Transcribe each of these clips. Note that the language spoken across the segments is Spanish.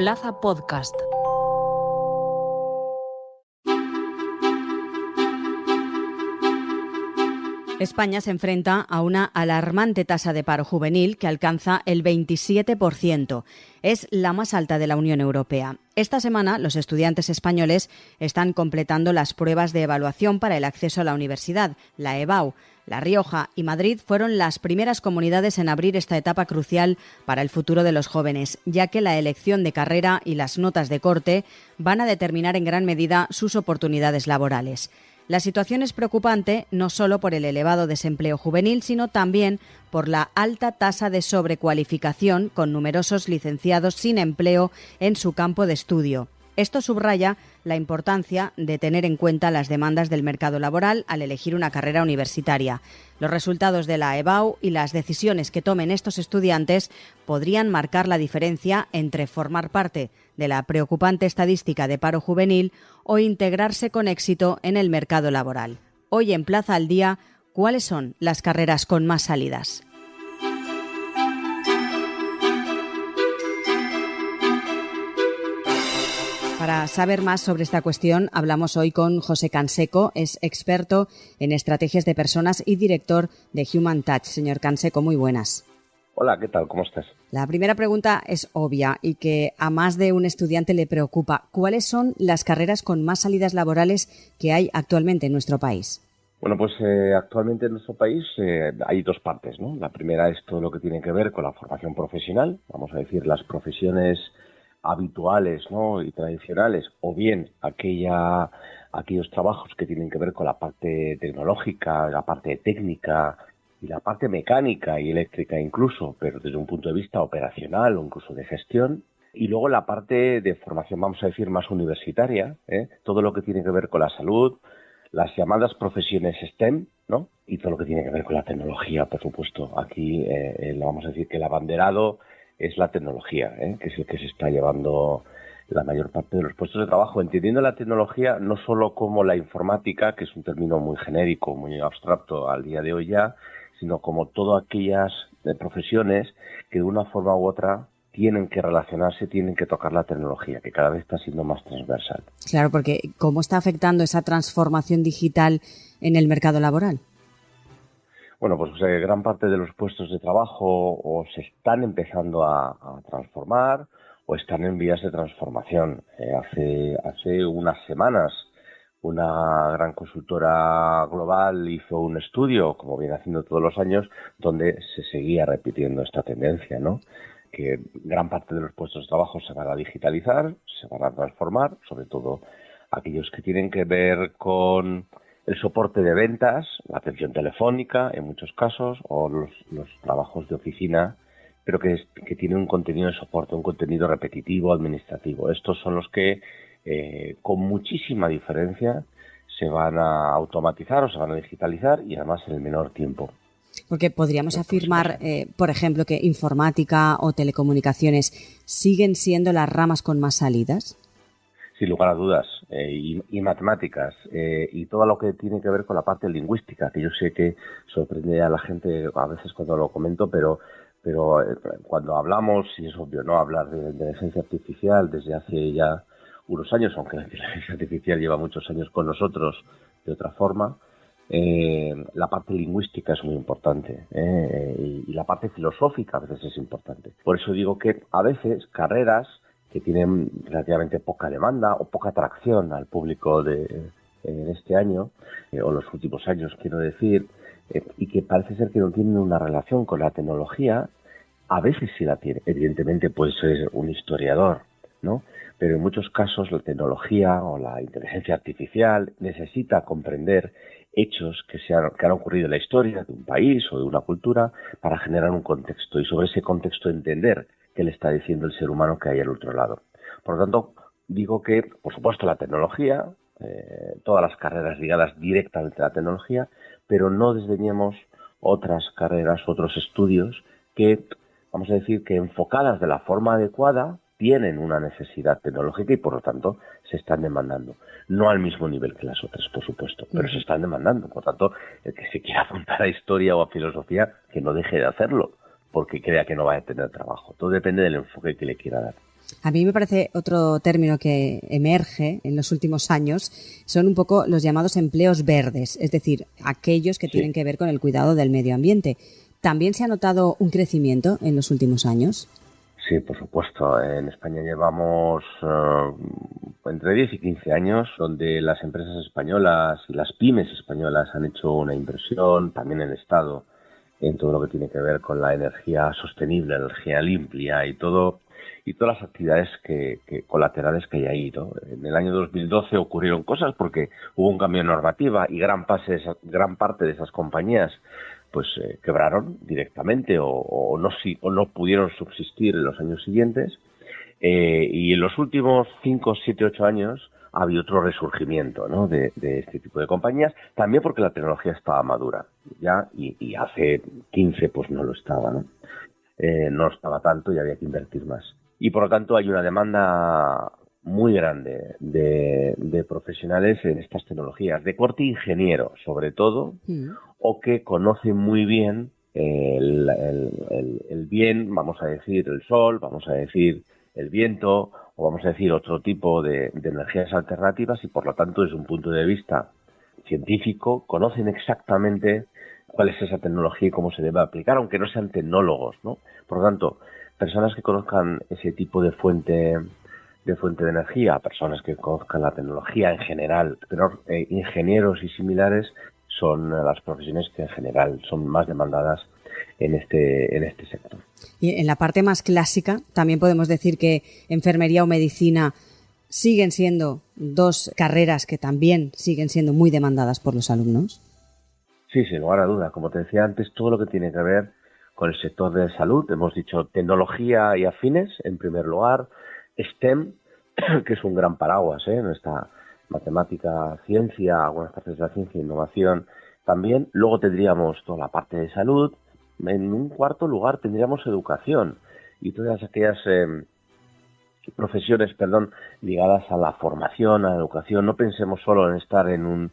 Plaza Podcast. España se enfrenta a una alarmante tasa de paro juvenil que alcanza el 27%. Es la más alta de la Unión Europea. Esta semana, los estudiantes españoles están completando las pruebas de evaluación para el acceso a la universidad, la EBAU. La Rioja y Madrid fueron las primeras comunidades en abrir esta etapa crucial para el futuro de los jóvenes, ya que la elección de carrera y las notas de corte van a determinar en gran medida sus oportunidades laborales. La situación es preocupante no solo por el elevado desempleo juvenil, sino también por la alta tasa de sobrecualificación, con numerosos licenciados sin empleo en su campo de estudio. Esto subraya la importancia de tener en cuenta las demandas del mercado laboral al elegir una carrera universitaria. Los resultados de la EBAU y las decisiones que tomen estos estudiantes podrían marcar la diferencia entre formar parte de la preocupante estadística de paro juvenil o integrarse con éxito en el mercado laboral. Hoy en Plaza al Día, ¿cuáles son las carreras con más salidas? Para saber más sobre esta cuestión, hablamos hoy con José Canseco, es experto en estrategias de personas y director de Human Touch. Señor Canseco, muy buenas. Hola, ¿qué tal? ¿Cómo estás? La primera pregunta es obvia y que a más de un estudiante le preocupa. ¿Cuáles son las carreras con más salidas laborales que hay actualmente en nuestro país? Bueno, pues actualmente en nuestro país hay dos partes, ¿no? La primera es todo lo que tiene que ver con la formación profesional, vamos a decir las profesiones habituales, ¿no? Y tradicionales, o bien aquellos trabajos que tienen que ver con la parte tecnológica, la parte técnica y la parte mecánica y eléctrica incluso, pero desde un punto de vista operacional o incluso de gestión. Y luego la parte de formación, vamos a decir, más universitaria, todo lo que tiene que ver con la salud, las llamadas profesiones STEM, ¿no? Y todo lo que tiene que ver con la tecnología, por supuesto. Aquí vamos a decir que el abanderado es la tecnología, que es el que se está llevando la mayor parte de los puestos de trabajo, entendiendo la tecnología no solo como la informática, que es un término muy genérico, muy abstracto al día de hoy ya, sino como todas aquellas profesiones que de una forma u otra tienen que relacionarse, tienen que tocar la tecnología, que cada vez está siendo más transversal. Claro, porque ¿cómo está afectando esa transformación digital en el mercado laboral? Bueno, pues gran parte de los puestos de trabajo o se están empezando a transformar o están en vías de transformación. Hace unas semanas una gran consultora global hizo un estudio, como viene haciendo todos los años, donde se seguía repitiendo esta tendencia, ¿no? Que gran parte de los puestos de trabajo se van a digitalizar, se van a transformar, sobre todo aquellos que tienen que ver con el soporte de ventas, la atención telefónica en muchos casos, o los trabajos de oficina, pero que tienen un contenido de soporte, un contenido repetitivo, administrativo. Estos son los que con muchísima diferencia se van a automatizar o se van a digitalizar y además en el menor tiempo. Porque podríamos afirmar, por ejemplo, que informática o telecomunicaciones siguen siendo las ramas con más salidas. Sin lugar a dudas, y matemáticas, y todo lo que tiene que ver con la parte lingüística, que yo sé que sorprende a la gente a veces cuando lo comento, pero cuando hablamos, y es obvio, ¿no?, hablar de inteligencia artificial desde hace ya unos años, aunque la inteligencia artificial lleva muchos años con nosotros de otra forma, la parte lingüística es muy importante, y la parte filosófica a veces es importante. Por eso digo que a veces carreras que tienen relativamente poca demanda o poca atracción al público de este año, o los últimos años quiero decir, y que parece ser que no tienen una relación con la tecnología, a veces sí la tiene. Evidentemente puede ser un historiador, ¿no? Pero en muchos casos la tecnología o la inteligencia artificial necesita comprender hechos que han ocurrido en la historia de un país o de una cultura para generar un contexto y sobre ese contexto entender qué le está diciendo el ser humano que hay al otro lado. Por lo tanto, digo que, por supuesto, la tecnología, todas las carreras ligadas directamente a la tecnología, pero no desdeñemos otras carreras, otros estudios que, vamos a decir, que enfocadas de la forma adecuada, tienen una necesidad tecnológica y, por lo tanto, se están demandando. No al mismo nivel que las otras, por supuesto, pero se están demandando. Por tanto, el que se quiera apuntar a historia o a filosofía, que no deje de hacerlo, porque crea que no va a tener trabajo. Todo depende del enfoque que le quiera dar. A mí me parece otro término que emerge en los últimos años, son un poco los llamados empleos verdes, es decir, aquellos que tienen que ver con el cuidado del medio ambiente. ¿También se ha notado un crecimiento en los últimos años? Sí, por supuesto. En España llevamos entre 10 y 15 años donde las empresas españolas y las pymes españolas han hecho una inversión, también el Estado, en todo lo que tiene que ver con la energía sostenible, la energía limpia y todas las actividades colaterales que hay ahí, ¿no? En el año 2012 ocurrieron cosas porque hubo un cambio de normativa y gran parte de esas compañías pues quebraron directamente o no pudieron subsistir en los años siguientes, y en los últimos 5, 7, 8 años ha habido otro resurgimiento, ¿no? de este tipo de compañías, también porque la tecnología estaba madura ya y hace 15 pues no lo estaba, ¿no? No estaba tanto y había que invertir más. Y por lo tanto hay una demanda muy grande de profesionales en estas tecnologías, de corte ingeniero sobre todo, o que conocen muy bien el bien, vamos a decir el sol, vamos a decir el viento, o vamos a decir otro tipo de energías alternativas, y por lo tanto desde un punto de vista científico conocen exactamente cuál es esa tecnología y cómo se debe aplicar, aunque no sean tecnólogos, ¿no? Por lo tanto, personas que conozcan ese tipo de fuente de energía, personas que conozcan la tecnología en general, pero ingenieros y similares son las profesiones que en general son más demandadas en este sector. Y en la parte más clásica, también podemos decir que enfermería o medicina siguen siendo dos carreras que también siguen siendo muy demandadas por los alumnos. Sí, sin lugar a duda. Como te decía antes, todo lo que tiene que ver con el sector de salud, hemos dicho tecnología y afines, en primer lugar, STEM, que es un gran paraguas, nuestra matemática, ciencia, algunas partes de la ciencia e innovación también. Luego tendríamos toda la parte de salud. En un cuarto lugar tendríamos educación y todas aquellas profesiones, ligadas a la formación, a la educación. No pensemos solo en estar en un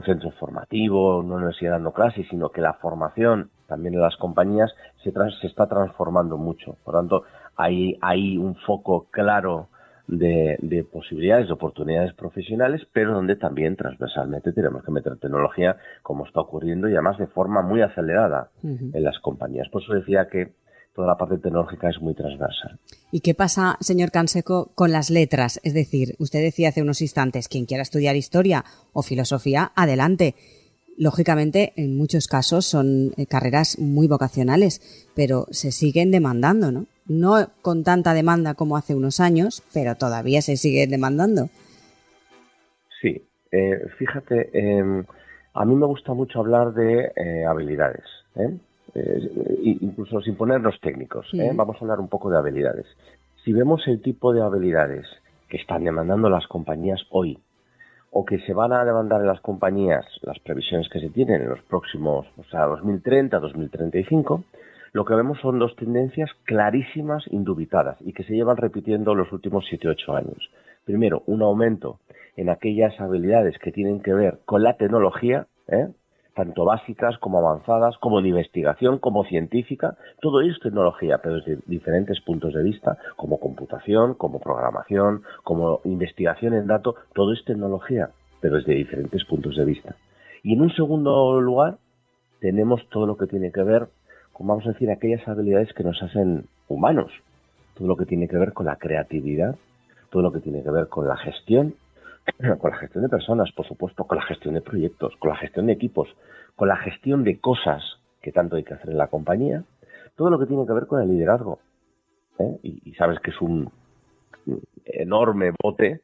centro formativo, en una universidad dando clases, sino que la formación también en las compañías se está transformando mucho. Por lo tanto, hay un foco claro de posibilidades, de oportunidades profesionales, pero donde también transversalmente tenemos que meter tecnología, como está ocurriendo, y además de forma muy acelerada en las compañías. Por eso decía que toda la parte tecnológica es muy transversal. ¿Y qué pasa, señor Canseco, con las letras? Es decir, usted decía hace unos instantes, quien quiera estudiar historia o filosofía, adelante. Lógicamente, en muchos casos son carreras muy vocacionales, pero se siguen demandando, ¿no? No con tanta demanda como hace unos años, pero todavía se siguen demandando. Sí, fíjate, a mí me gusta mucho hablar de habilidades, incluso sin ponernos técnicos. Vamos a hablar un poco de habilidades. Si vemos el tipo de habilidades que están demandando las compañías hoy, o que se van a demandar en las compañías, las previsiones que se tienen en los próximos, 2030, 2035, lo que vemos son dos tendencias clarísimas, indubitadas, y que se llevan repitiendo los últimos 7-8 años. Primero, un aumento en aquellas habilidades que tienen que ver con la tecnología, tanto básicas como avanzadas, como de investigación, como científica. Todo es tecnología, pero desde diferentes puntos de vista, como computación, como programación, como investigación en datos. Todo es tecnología, pero desde diferentes puntos de vista. Y en un segundo lugar, tenemos todo lo que tiene que ver con, vamos a decir, aquellas habilidades que nos hacen humanos. Todo lo que tiene que ver con la creatividad, todo lo que tiene que ver con la gestión de personas, por supuesto, con la gestión de proyectos, con la gestión de equipos, con la gestión de cosas que tanto hay que hacer en la compañía, todo lo que tiene que ver con el liderazgo. Y sabes que es un enorme bote,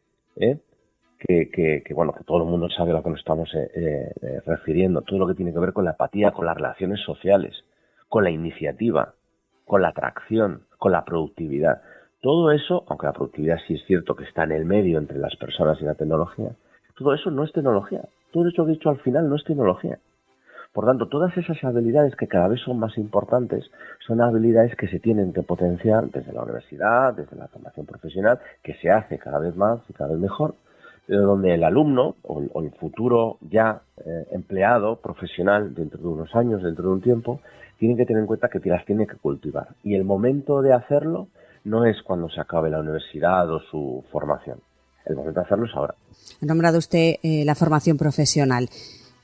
que todo el mundo sabe a lo que nos estamos refiriendo, todo lo que tiene que ver con la empatía, con las relaciones sociales, con la iniciativa, con la atracción, con la productividad. Todo eso, aunque la productividad sí es cierto que está en el medio entre las personas y la tecnología, todo eso no es tecnología. Todo eso que he dicho al final no es tecnología. Por tanto, todas esas habilidades que cada vez son más importantes son habilidades que se tienen que potenciar desde la universidad, desde la formación profesional, que se hace cada vez más y cada vez mejor, pero donde el alumno o el futuro ya empleado profesional dentro de unos años, dentro de un tiempo, tienen que tener en cuenta que las tiene que cultivar. Y el momento de hacerlo no es cuando se acabe la universidad o su formación. El momento de hacerlo es ahora. Ha nombrado usted la formación profesional.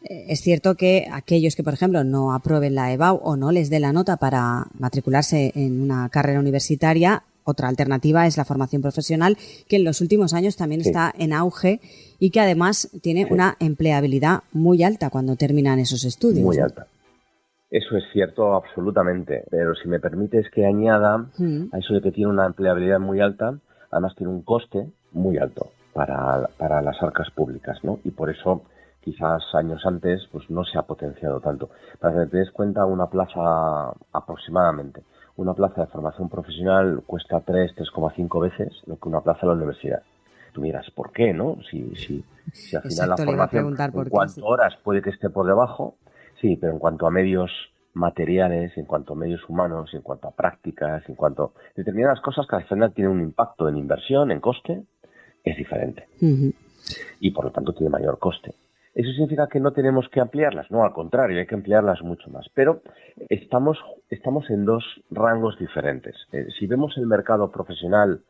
Es cierto que aquellos que, por ejemplo, no aprueben la EBAU o no les dé la nota para matricularse en una carrera universitaria, otra alternativa es la formación profesional, que en los últimos años también está en auge y que además tiene una empleabilidad muy alta cuando terminan esos estudios. Muy alta. Eso es cierto absolutamente, pero si me permites que añada a eso de que tiene una empleabilidad muy alta, además tiene un coste muy alto para las arcas públicas, ¿no? Y por eso quizás años antes pues no se ha potenciado tanto. Para que te des cuenta, una plaza aproximadamente, una plaza de formación profesional cuesta 3,5 veces lo que una plaza en la universidad. Tú miras, ¿por qué, no? Si al final la formación, en cuanto a horas puede que esté por debajo, sí, pero en cuanto a medios materiales, en cuanto a medios humanos, en cuanto a prácticas, en cuanto a determinadas cosas que al final tienen un impacto en inversión, en coste, es diferente. Y por lo tanto tiene mayor coste. ¿Eso significa que no tenemos que ampliarlas? No, al contrario, hay que ampliarlas mucho más. Pero estamos en dos rangos diferentes. Si vemos el mercado profesional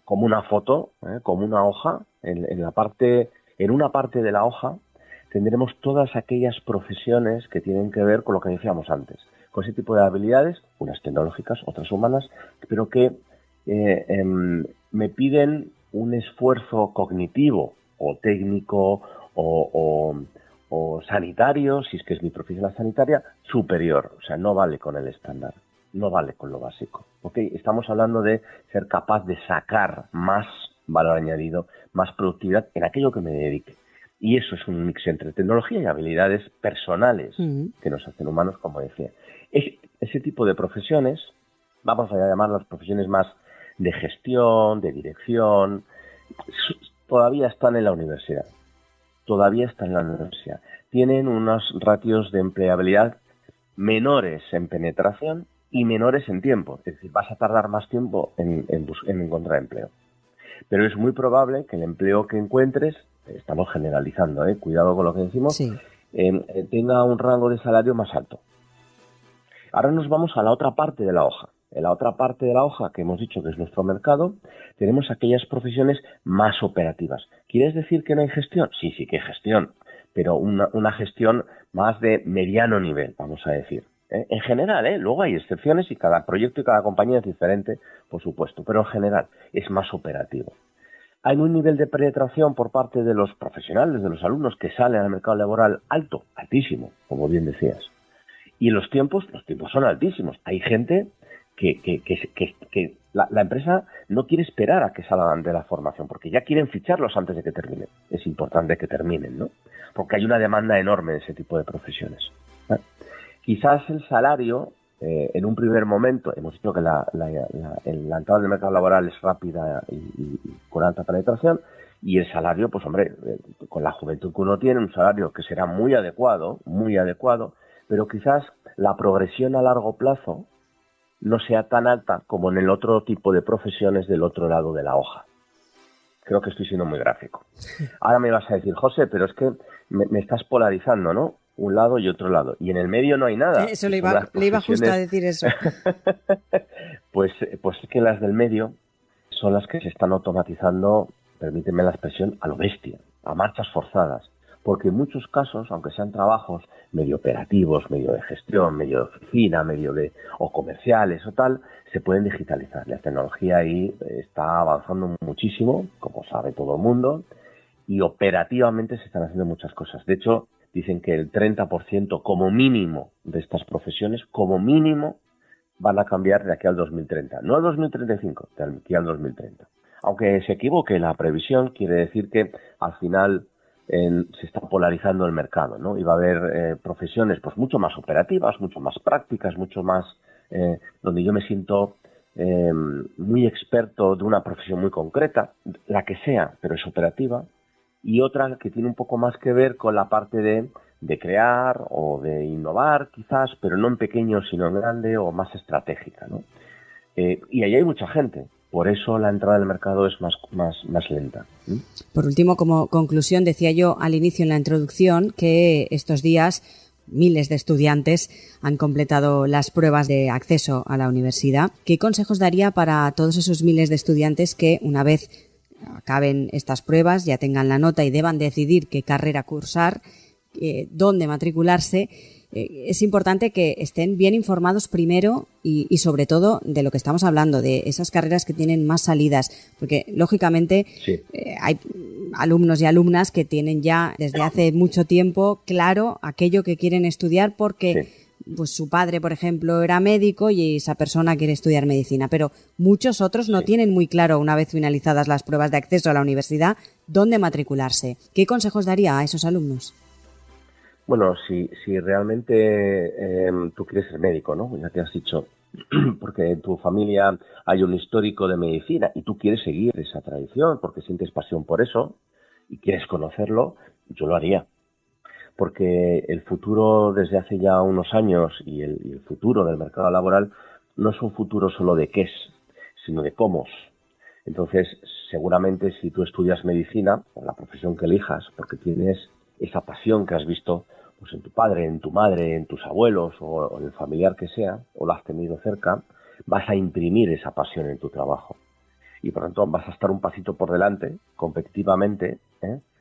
como una foto, como una hoja, en una parte de la hoja tendremos todas aquellas profesiones que tienen que ver con lo que decíamos antes, con ese tipo de habilidades, unas tecnológicas, otras humanas, pero que me piden un esfuerzo cognitivo o técnico o sanitario, si es que es mi profesión la sanitaria, superior. O sea, no vale con el estándar, no vale con lo básico. ¿Okay? Estamos hablando de ser capaz de sacar más valor añadido, más productividad en aquello que me dedique. Y eso es un mix entre tecnología y habilidades personales que nos hacen humanos, como decía. Ese tipo de profesiones, vamos a llamarlas profesiones más de gestión, de dirección, todavía están en la universidad. Tienen unos ratios de empleabilidad menores en penetración y menores en tiempo. Es decir, vas a tardar más tiempo en encontrar empleo. Pero es muy probable que el empleo que encuentres, estamos generalizando, cuidado con lo que decimos, tenga un rango de salario más alto. Ahora nos vamos a la otra parte de la hoja. En la otra parte de la hoja, que hemos dicho que es nuestro mercado, tenemos aquellas profesiones más operativas. ¿Quieres decir que no hay gestión? Sí que hay gestión, pero una gestión más de mediano nivel, vamos a decir. En general, luego hay excepciones y cada proyecto y cada compañía es diferente, por supuesto, pero en general es más operativo. Hay un nivel de penetración por parte de los profesionales, de los alumnos que salen al mercado laboral alto, altísimo, como bien decías. Y los tiempos son altísimos. Hay gente que la empresa no quiere esperar a que salgan de la formación, porque ya quieren ficharlos antes de que terminen. Es importante que terminen, ¿no? Porque hay una demanda enorme de ese tipo de profesiones. Quizás el salario, en un primer momento, hemos dicho que la entrada del mercado laboral es rápida y con alta penetración, y el salario, pues hombre, con la juventud que uno tiene, un salario que será muy adecuado, pero quizás la progresión a largo plazo no sea tan alta como en el otro tipo de profesiones del otro lado de la hoja. Creo que estoy siendo muy gráfico. Ahora me vas a decir, José, pero es que me estás polarizando, ¿no? Un lado y otro lado. Y en el medio no hay nada. Eso le iba justo a decir eso. Pues es que las del medio son las que se están automatizando, permíteme la expresión, a lo bestia, a marchas forzadas. Porque en muchos casos, aunque sean trabajos medio operativos, medio de gestión, medio de oficina, o comerciales o tal, se pueden digitalizar. La tecnología ahí está avanzando muchísimo, como sabe todo el mundo, y operativamente se están haciendo muchas cosas. De hecho, dicen que el 30% como mínimo de estas profesiones, como mínimo, van a cambiar de aquí al 2030. No al 2035, de aquí al 2030. Aunque se equivoque la previsión, quiere decir que al final se está polarizando el mercado, ¿no? Y va a haber profesiones pues mucho más operativas, mucho más prácticas, mucho más donde yo me siento muy experto de una profesión muy concreta, la que sea, pero es operativa, y otra que tiene un poco más que ver con la parte de crear o de innovar quizás, pero no en pequeño sino en grande o más estratégica, ¿no? Y ahí hay mucha gente. Por eso la entrada del mercado es más lenta. Por último, como conclusión, decía yo al inicio en la introducción que estos días miles de estudiantes han completado las pruebas de acceso a la universidad. ¿Qué consejos daría para todos esos miles de estudiantes que, una vez acaben estas pruebas, ya tengan la nota y deban decidir qué carrera cursar, dónde matricularse? Es importante que estén bien informados primero y sobre todo de lo que estamos hablando, de esas carreras que tienen más salidas, porque lógicamente Sí. Hay alumnos y alumnas que tienen ya desde hace mucho tiempo claro aquello que quieren estudiar porque pues su padre, por ejemplo, era médico y esa persona quiere estudiar medicina, pero muchos otros no tienen muy claro, una vez finalizadas las pruebas de acceso a la universidad, dónde matricularse. ¿Qué consejos daría a esos alumnos? Bueno, si realmente tú quieres ser médico, ¿no? Ya te has dicho, porque en tu familia hay un histórico de medicina y tú quieres seguir esa tradición porque sientes pasión por eso y quieres conocerlo, yo lo haría. Porque el futuro desde hace ya unos años y el futuro del mercado laboral no es un futuro solo de qué es, sino de cómo. Entonces, seguramente si tú estudias medicina, o la profesión que elijas, porque tienes esa pasión que has visto pues en tu padre, en tu madre, en tus abuelos o en el familiar que sea, o la has tenido cerca, vas a imprimir esa pasión en tu trabajo. Y por lo tanto vas a estar un pasito por delante, competitivamente,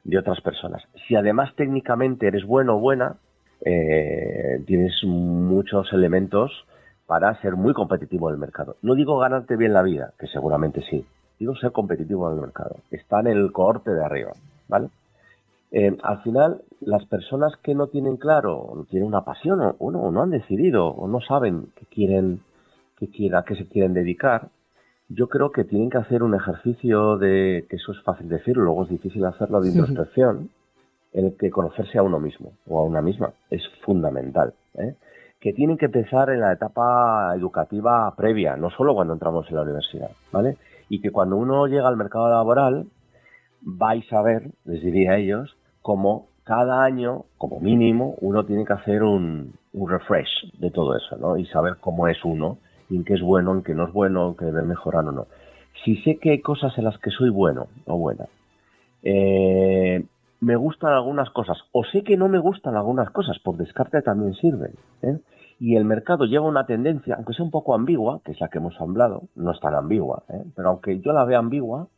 de otras personas. Si además técnicamente eres bueno o buena, tienes muchos elementos para ser muy competitivo en el mercado. No digo ganarte bien la vida, que seguramente sí. Digo ser competitivo en el mercado. Está en el cohorte de arriba, ¿vale? Al final, las personas que no tienen claro, no tienen una pasión, o no han decidido, o no saben a qué se quieren dedicar, yo creo que tienen que hacer un ejercicio que eso es fácil decirlo, luego es difícil hacerlo, de introspección, en el que conocerse a uno mismo o a una misma es fundamental, que tienen que empezar en la etapa educativa previa, no solo cuando entramos en la universidad, ¿vale? Y que cuando uno llega al mercado laboral, vais a ver, les diría a ellos, como cada año, como mínimo, uno tiene que hacer un refresh de todo eso, ¿no? Y saber cómo es uno, y en qué es bueno, en qué no es bueno, en qué debe mejorar o no. Si sé que hay cosas en las que soy bueno o buena, me gustan algunas cosas, o sé que no me gustan algunas cosas, por descarte también sirven, y el mercado lleva una tendencia, aunque sea un poco ambigua, que es la que hemos hablado, no es tan ambigua, pero aunque yo la vea ambigua,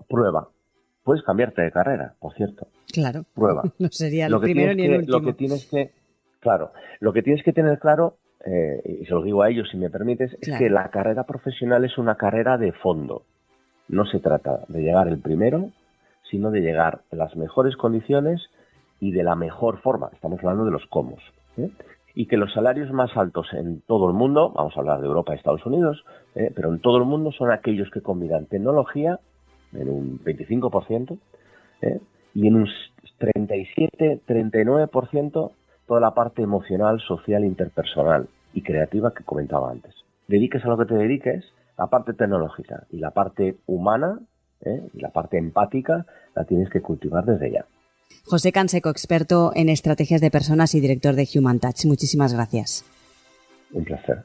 prueba. Puedes cambiarte de carrera, por cierto. Claro. Prueba. No sería el primero ni el último. Lo que tienes que tener claro, y se lo digo a ellos si me permites, es que la carrera profesional es una carrera de fondo. No se trata de llegar el primero, sino de llegar en las mejores condiciones y de la mejor forma. Estamos hablando de los cómo. Y que los salarios más altos en todo el mundo, vamos a hablar de Europa y Estados Unidos, pero en todo el mundo son aquellos que combinan tecnología en un 25%, y en un 37-39% toda la parte emocional, social, interpersonal y creativa que comentaba antes. Dediques a lo que te dediques, la parte tecnológica y la parte humana, y la parte empática, la tienes que cultivar desde ya. José Canseco, experto en estrategias de personas y director de Human Touch. Muchísimas gracias. Un placer.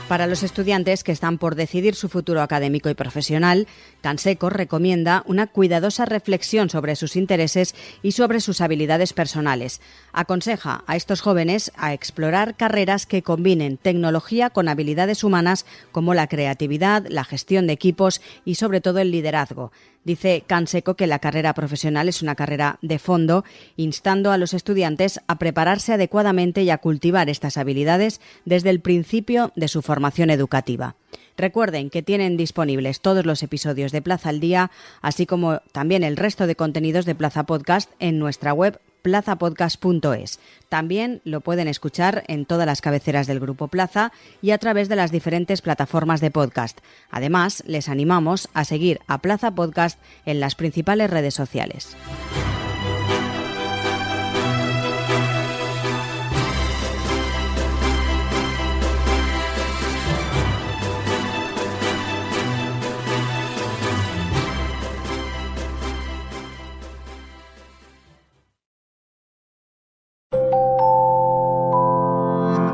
Para los estudiantes que están por decidir su futuro académico y profesional, Canseco recomienda una cuidadosa reflexión sobre sus intereses y sobre sus habilidades personales. Aconseja a estos jóvenes a explorar carreras que combinen tecnología con habilidades humanas como la creatividad, la gestión de equipos y sobre todo el liderazgo. Dice Canseco que la carrera profesional es una carrera de fondo, instando a los estudiantes a prepararse adecuadamente y a cultivar estas habilidades desde el principio de su formación educativa. Recuerden que tienen disponibles todos los episodios de Plaza al Día, así como también el resto de contenidos de Plaza Podcast en nuestra web plazapodcast.es. También lo pueden escuchar en todas las cabeceras del Grupo Plaza y a través de las diferentes plataformas de podcast. Además, les animamos a seguir a Plaza Podcast en las principales redes sociales.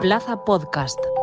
Plaza Podcast.